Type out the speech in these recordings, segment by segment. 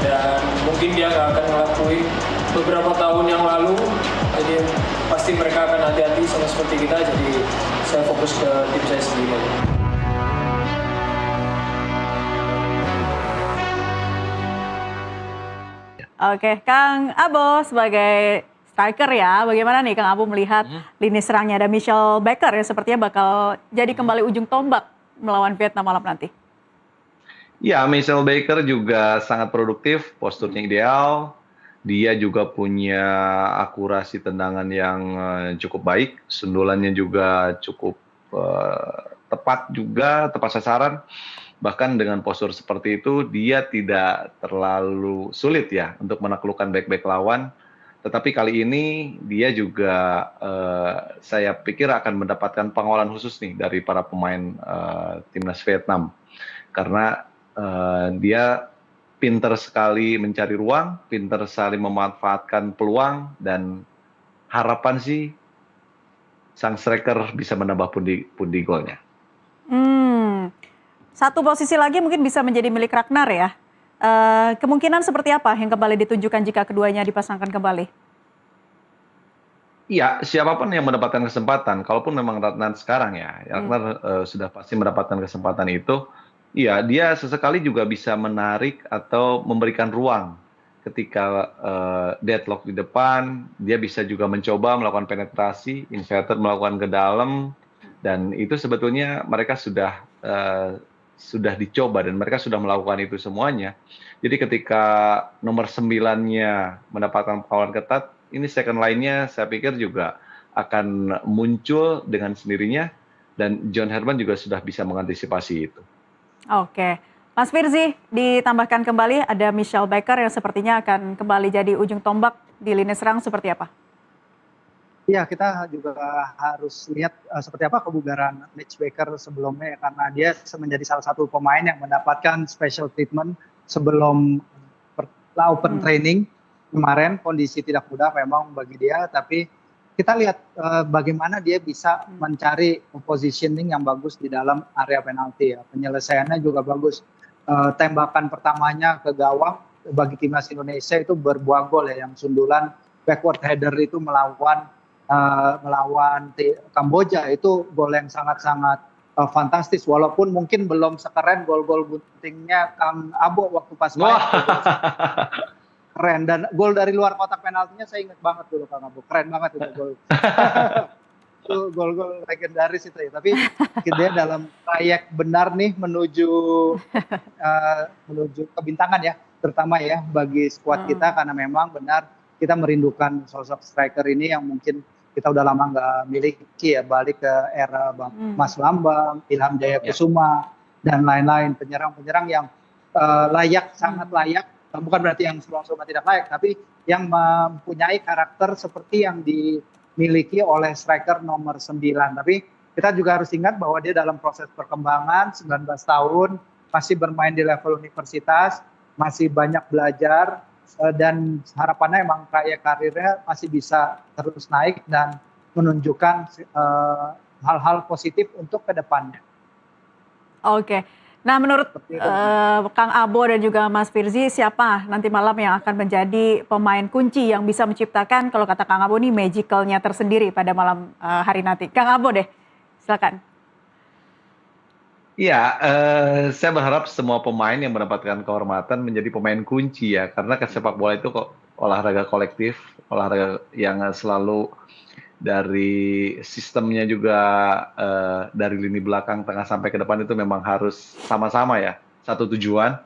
dan mungkin dia nggak akan ngelakuin beberapa tahun yang lalu, jadi pasti mereka akan hati-hati sama seperti kita, jadi saya fokus ke tim saya sendiri. Oke, Kang Abo sebagai striker ya, bagaimana nih Kang Abo melihat lini serangnya ada Michelle Baker ya, sepertinya bakal jadi kembali ujung tombak melawan Vietnam malam nanti. Ya, Michelle Baker juga sangat produktif, posturnya ideal. Dia juga punya akurasi tendangan yang cukup baik, sundulannya juga cukup tepat juga, tepat sasaran. Bahkan dengan postur seperti itu, dia tidak terlalu sulit ya untuk menaklukkan back-back lawan. Tetapi kali ini dia juga saya pikir akan mendapatkan pengawalan khusus nih dari para pemain timnas Vietnam. Karena dia pinter sekali mencari ruang, pinter sekali memanfaatkan peluang, dan harapan sih sang striker bisa menambah pundi golnya. Satu posisi lagi mungkin bisa menjadi milik Ragnar ya. Kemungkinan seperti apa yang kembali ditunjukkan jika keduanya dipasangkan kembali? Iya, siapapun yang mendapatkan kesempatan, kalaupun memang Ragnar sekarang ya, Ragnar sudah pasti mendapatkan kesempatan itu. Iya, dia sesekali juga bisa menarik atau memberikan ruang ketika deadlock di depan. Dia bisa juga mencoba melakukan penetrasi, inverted melakukan ke dalam, dan itu sebetulnya mereka sudah dicoba dan mereka sudah melakukan itu semuanya. Jadi ketika nomor 9-nya mendapatkan pengawalan ketat, ini second line-nya saya pikir juga akan muncul dengan sendirinya, dan John Herman juga sudah bisa mengantisipasi itu. Oke, Mas Firzi, ditambahkan kembali ada Michelle Baker yang sepertinya akan kembali jadi ujung tombak di lini serang, seperti apa? Iya, kita juga harus lihat seperti apa kebugaran Mitch Baker sebelumnya, karena dia menjadi salah satu pemain yang mendapatkan special treatment sebelum open training kemarin. Kondisi tidak mudah memang bagi dia, tapi kita lihat bagaimana dia bisa mencari positioning yang bagus di dalam area penalti ya. Penyelesaiannya juga bagus. Tembakan pertamanya ke gawang bagi timnas Indonesia itu berbuah gol ya, yang sundulan backward header itu melawan Kamboja, itu gol yang sangat-sangat fantastis, walaupun mungkin belum sekeren gol-gol buntingnya Kang Abo waktu pas main. Keren, dan gol dari luar kotak penaltinya saya ingat banget dulu Kang Abo, keren banget itu gol. Itu gol-gol legendaris itu ya, tapi dia dalam trayek benar nih menuju kebintangan ya, terutama ya bagi skuad kita, karena memang benar kita merindukan sosok striker ini yang mungkin kita udah lama nggak miliki ya, balik ke era Mas Bambang, Ilham Jaya Kusuma, dan lain-lain, penyerang-penyerang yang layak, sangat layak, bukan berarti yang semua tidak layak, tapi yang mempunyai karakter seperti yang dimiliki oleh striker nomor 9. Tapi kita juga harus ingat bahwa dia dalam proses perkembangan, 19 tahun, masih bermain di level universitas, masih banyak belajar, dan harapannya emang karirnya masih bisa terus naik dan menunjukkan hal-hal positif untuk kedepannya. Oke, nah menurut Kang Abo dan juga Mas Firzi, siapa nanti malam yang akan menjadi pemain kunci yang bisa menciptakan, kalau kata Kang Abo nih, magicalnya tersendiri pada malam hari nanti? Kang Abo deh, silakan. Iya, saya berharap semua pemain yang mendapatkan kehormatan menjadi pemain kunci ya, karena sepak bola itu kok olahraga kolektif, olahraga yang selalu dari sistemnya juga dari lini belakang, tengah sampai ke depan itu memang harus sama-sama ya, satu tujuan.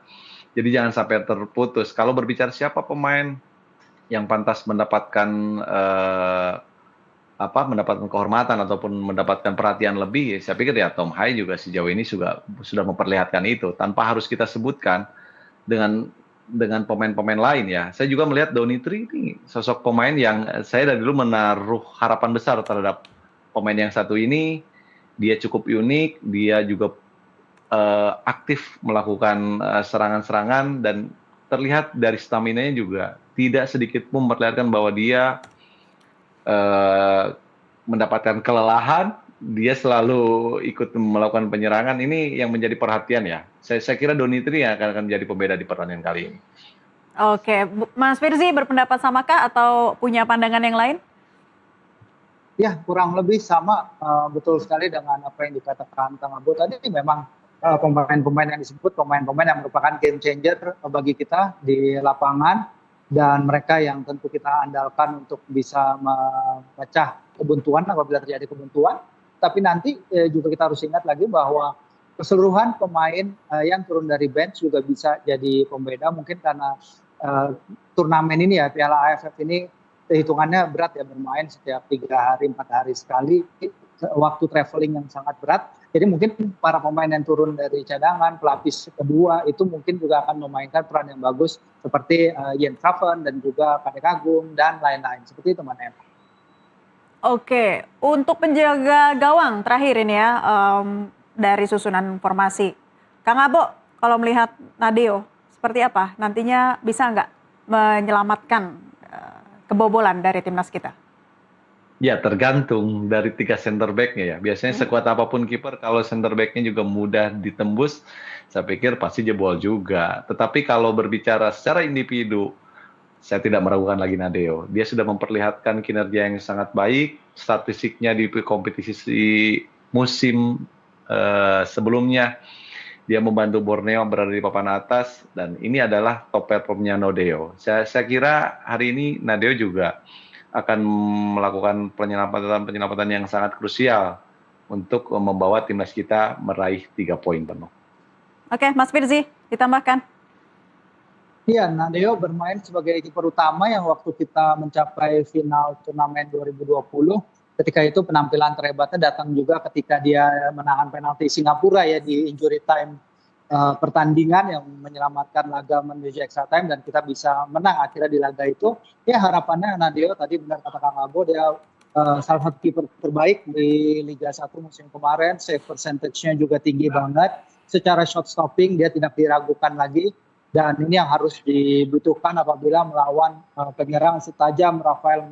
Jadi jangan sampai terputus. Kalau berbicara siapa pemain yang pantas mendapatkan mendapatkan kehormatan ataupun mendapatkan perhatian lebih, saya pikir ya Tom Hai juga sejauh ini sudah memperlihatkan itu tanpa harus kita sebutkan dengan pemain-pemain lain ya. Saya juga melihat Donitri ini sosok pemain yang saya dari dulu menaruh harapan besar terhadap pemain yang satu ini. Dia cukup unik, dia juga aktif melakukan serangan-serangan, dan terlihat dari stamina-nya juga tidak sedikit pun memperlihatkan bahwa dia mendapatkan kelelahan. Dia selalu ikut melakukan penyerangan. Ini yang menjadi perhatian ya. Saya kira Donitri yang akan menjadi pembeda di pertandingan kali ini. Oke, Mas Firzi berpendapat samakah atau punya pandangan yang lain? Ya, kurang lebih sama, betul sekali dengan apa yang dikatakan Kang Abo tadi. Memang pemain-pemain yang disebut pemain-pemain yang merupakan game changer bagi kita di lapangan, dan mereka yang tentu kita andalkan untuk bisa memecah kebuntuan apabila terjadi kebuntuan. Tapi nanti juga kita harus ingat lagi bahwa keseluruhan pemain yang turun dari bench juga bisa jadi pembeda, mungkin karena turnamen ini ya, Piala AFF ini hitungannya berat ya, bermain setiap 3 hari 4 hari sekali, waktu traveling yang sangat berat. Jadi mungkin para pemain yang turun dari cadangan pelapis kedua itu mungkin juga akan memainkan peran yang bagus, seperti Yen Traven dan juga Kadek Agung dan lain-lain, seperti itu Mbak Nel. Oke, untuk penjaga gawang terakhir ini ya, dari susunan formasi, Kang Abo kalau melihat Nadeo seperti apa nantinya, bisa nggak menyelamatkan kebobolan dari timnas kita? Ya, tergantung dari 3 center back-nya ya. Biasanya sekuat apapun kiper, kalau center back-nya juga mudah ditembus, saya pikir pasti jebol juga. Tetapi kalau berbicara secara individu, saya tidak meragukan lagi Nadeo. Dia sudah memperlihatkan kinerja yang sangat baik, statistiknya di kompetisi musim sebelumnya. Dia membantu Borneo berada di papan atas, dan ini adalah top performnya Nadeo. Saya kira hari ini Nadeo juga akan melakukan penyelamatan yang sangat krusial untuk membawa timnas kita meraih 3 poin penuh. Oke, Mas Firzi, ditambahkan. Iya, Nadeo bermain sebagai kiper utama yang waktu kita mencapai final turnamen 2020. Ketika itu penampilan terhebatnya datang juga ketika dia menahan penalti Singapura ya di injury time pertandingan yang menyelamatkan laga menuju extra time, dan kita bisa menang akhirnya di laga itu. Ya harapannya Nadeo tadi benar kata Kang Abo, dia salah satu kiper terbaik di Liga 1 musim kemarin, save percentage-nya juga tinggi banget. Secara shot stopping dia tidak diragukan lagi, dan ini yang harus dibutuhkan apabila melawan penyerang setajam Rafael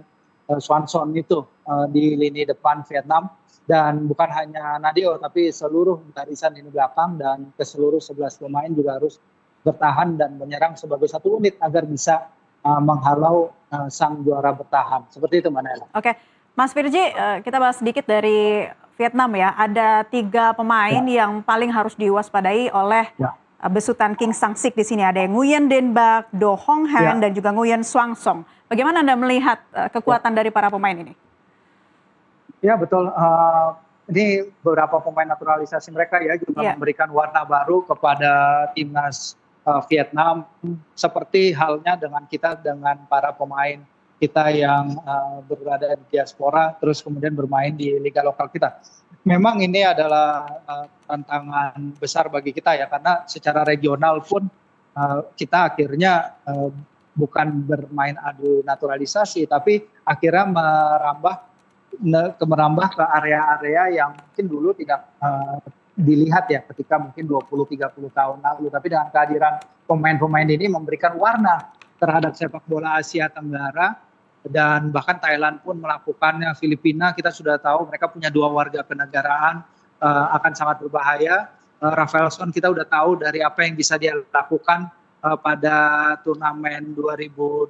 Swanson itu di lini depan Vietnam. Dan bukan hanya Nadeo, tapi seluruh barisan ini belakang dan keseluruh 11 pemain juga harus bertahan dan menyerang sebagai satu unit agar bisa menghalau sang juara bertahan. Seperti itu Mbak Nela. Oke, Mas Firji, kita bahas sedikit dari Vietnam ya. Ada 3 pemain yang paling harus diwaspadai oleh besutan King Sang-sik di sini. Ada yang Nguyen Den Bak, Do Hong Han, dan juga Nguyen Xuan Song. Bagaimana Anda melihat kekuatan dari para pemain ini? Ya betul, ini beberapa pemain naturalisasi mereka ya juga memberikan warna baru kepada timnas Vietnam, seperti halnya dengan kita, dengan para pemain kita yang berada di diaspora terus kemudian bermain di liga lokal kita. Memang ini adalah tantangan besar bagi kita ya, karena secara regional pun kita akhirnya bukan bermain adu naturalisasi, tapi akhirnya merambah ke area-area yang mungkin dulu tidak dilihat ya ketika mungkin 20-30 tahun lalu. Tapi dengan kehadiran pemain-pemain ini memberikan warna terhadap sepak bola Asia Tenggara, dan bahkan Thailand pun melakukannya. Filipina kita sudah tahu mereka punya 2 warga kenegaraan, akan sangat berbahaya. Rafael Son kita udah tahu dari apa yang bisa dia lakukan pada turnamen 2024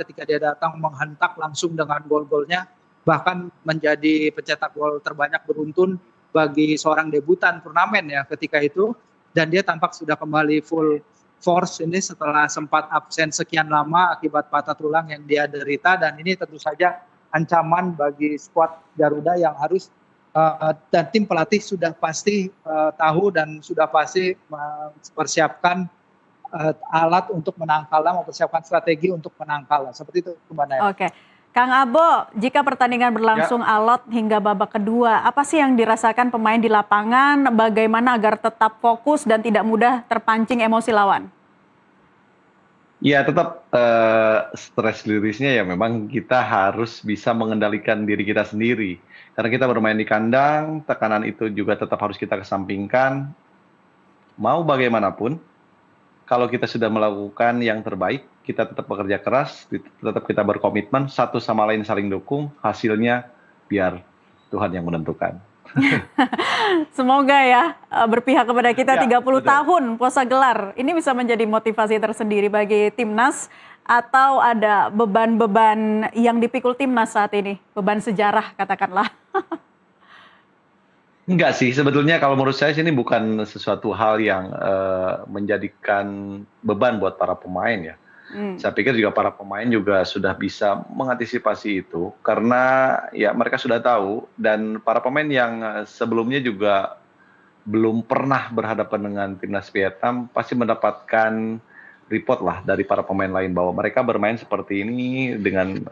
ketika dia datang menghentak langsung dengan gol-golnya, bahkan menjadi pencetak gol terbanyak beruntun bagi seorang debutan turnamen ya ketika itu. Dan dia tampak sudah kembali full force ini setelah sempat absen sekian lama akibat patah tulang yang dia derita, dan ini tentu saja ancaman bagi skuad Garuda yang harus dan tim pelatih sudah pasti tahu dan sudah pasti mempersiapkan alat untuk menangkalnya, mempersiapkan strategi untuk menangkalnya. Seperti itu Mbak Naya. Oke. Kang Abo, jika pertandingan berlangsung alot hingga babak kedua, apa sih yang dirasakan pemain di lapangan? Bagaimana agar tetap fokus dan tidak mudah terpancing emosi lawan? Ya, tetap stres lirisnya ya, memang kita harus bisa mengendalikan diri kita sendiri. Karena kita bermain di kandang, tekanan itu juga tetap harus kita kesampingkan. Mau bagaimanapun, kalau kita sudah melakukan yang terbaik, kita tetap bekerja keras, tetap kita berkomitmen, satu sama lain saling dukung, hasilnya biar Tuhan yang menentukan. Semoga ya berpihak kepada kita Ya, 30 betul. tahun puasa gelar. Ini bisa menjadi motivasi tersendiri bagi timnas atau ada beban-beban yang dipikul timnas saat ini? Beban sejarah katakanlah. Enggak sih, sebetulnya kalau menurut saya sih ini bukan sesuatu hal yang menjadikan beban buat para pemain ya. Saya pikir juga para pemain juga sudah bisa mengantisipasi itu karena ya mereka sudah tahu dan para pemain yang sebelumnya juga belum pernah berhadapan dengan timnas Vietnam pasti mendapatkan report lah dari para pemain lain bahwa mereka bermain seperti ini dengan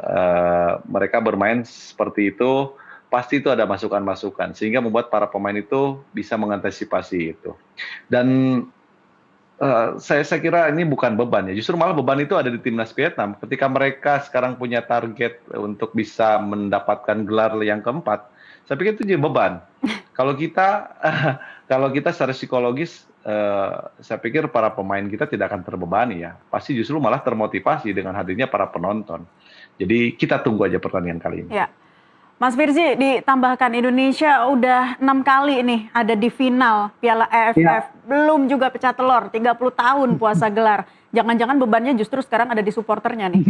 mereka bermain seperti itu pasti itu ada masukan-masukan sehingga membuat para pemain itu bisa mengantisipasi itu. Dan saya kira ini bukan beban ya, justru malah beban itu ada di timnas Vietnam. Ketika mereka sekarang punya target untuk bisa mendapatkan gelar yang keempat, saya pikir itu jadi beban. Kalau kita secara psikologis, saya pikir para pemain kita tidak akan terbebani ya. Pasti justru malah termotivasi dengan hadirnya para penonton. Jadi kita tunggu aja pertandingan kali ini. Ya. Mas Firzi, ditambahkan Indonesia udah 6 kali nih ada di final Piala AFF. Ya. Belum juga pecah telur, 30 tahun puasa gelar. Jangan-jangan bebannya justru sekarang ada di supporternya nih.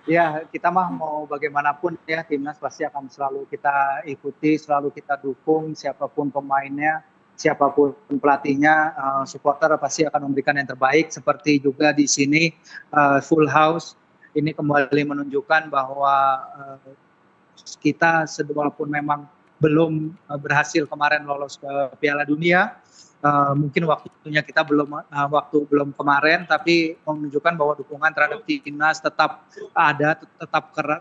Ya, kita mah mau bagaimanapun ya timnas pasti akan selalu kita ikuti, selalu kita dukung siapapun pemainnya, siapapun pelatihnya, supporter pasti akan memberikan yang terbaik. Seperti juga di sini full house, ini kembali menunjukkan bahwa kita walaupun memang belum berhasil kemarin lolos ke Piala Dunia, mungkin waktunya kita belum kemarin, tapi menunjukkan bahwa dukungan terhadap timnas tetap ada,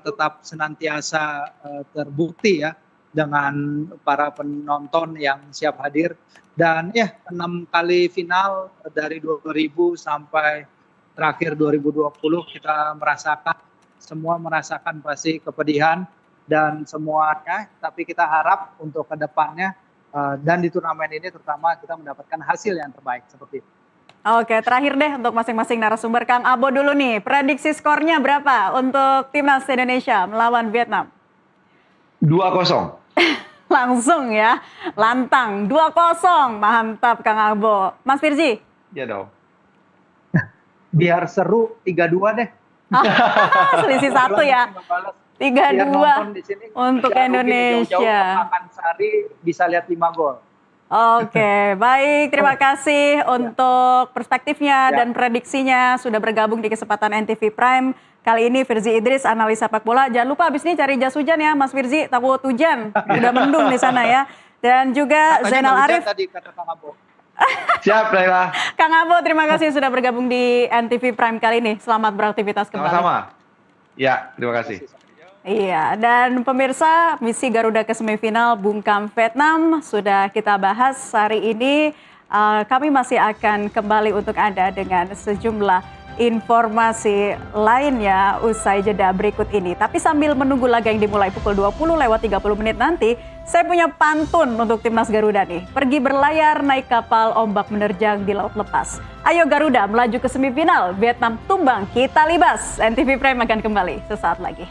tetap senantiasa terbukti ya dengan para penonton yang siap hadir. Dan ya 6 kali final dari 2000 sampai terakhir 2020 kita semua merasakan pasti kepedihan dan semuanya, tapi kita harap untuk kedepannya dan di turnamen ini terutama kita mendapatkan hasil yang terbaik seperti itu. Oke, terakhir deh untuk masing-masing narasumber. Kang Abo dulu nih, prediksi skornya berapa untuk timnas Indonesia melawan Vietnam? 2-0. Langsung ya, lantang 2-0, mantap Kang Abo. Mas Firzi? Ya dong. Biar seru 3-2 deh. Selisih 1 ya. 3-2 untuk Indonesia. Jauh-jauh makan sehari bisa lihat 5 gol. Oke, baik. Terima kasih untuk perspektifnya dan prediksinya sudah bergabung di kesempatan NTV Prime. Kali ini Firzi Idris, analis sepak bola. Jangan lupa abis ini cari jas hujan ya Mas Firzi, takut hujan. Udah mendung di sana ya. Dan juga Zainal Arif. Tadi kata Kang Abo. Siap, Laila. Kang Abo, terima kasih sudah bergabung di NTV Prime kali ini. Selamat beraktivitas kembali. Sama-sama. Ya, terima kasih. Iya, dan pemirsa, misi Garuda ke semifinal Bungkam Vietnam sudah kita bahas hari ini. Kami masih akan kembali untuk Anda dengan sejumlah informasi lainnya usai jeda berikut ini. Tapi sambil menunggu laga yang dimulai pukul 20:30 nanti, saya punya pantun untuk timnas Garuda nih. Pergi berlayar naik kapal ombak menerjang di laut lepas. Ayo Garuda melaju ke semifinal, Vietnam tumbang, kita libas. NTV Prime akan kembali sesaat lagi.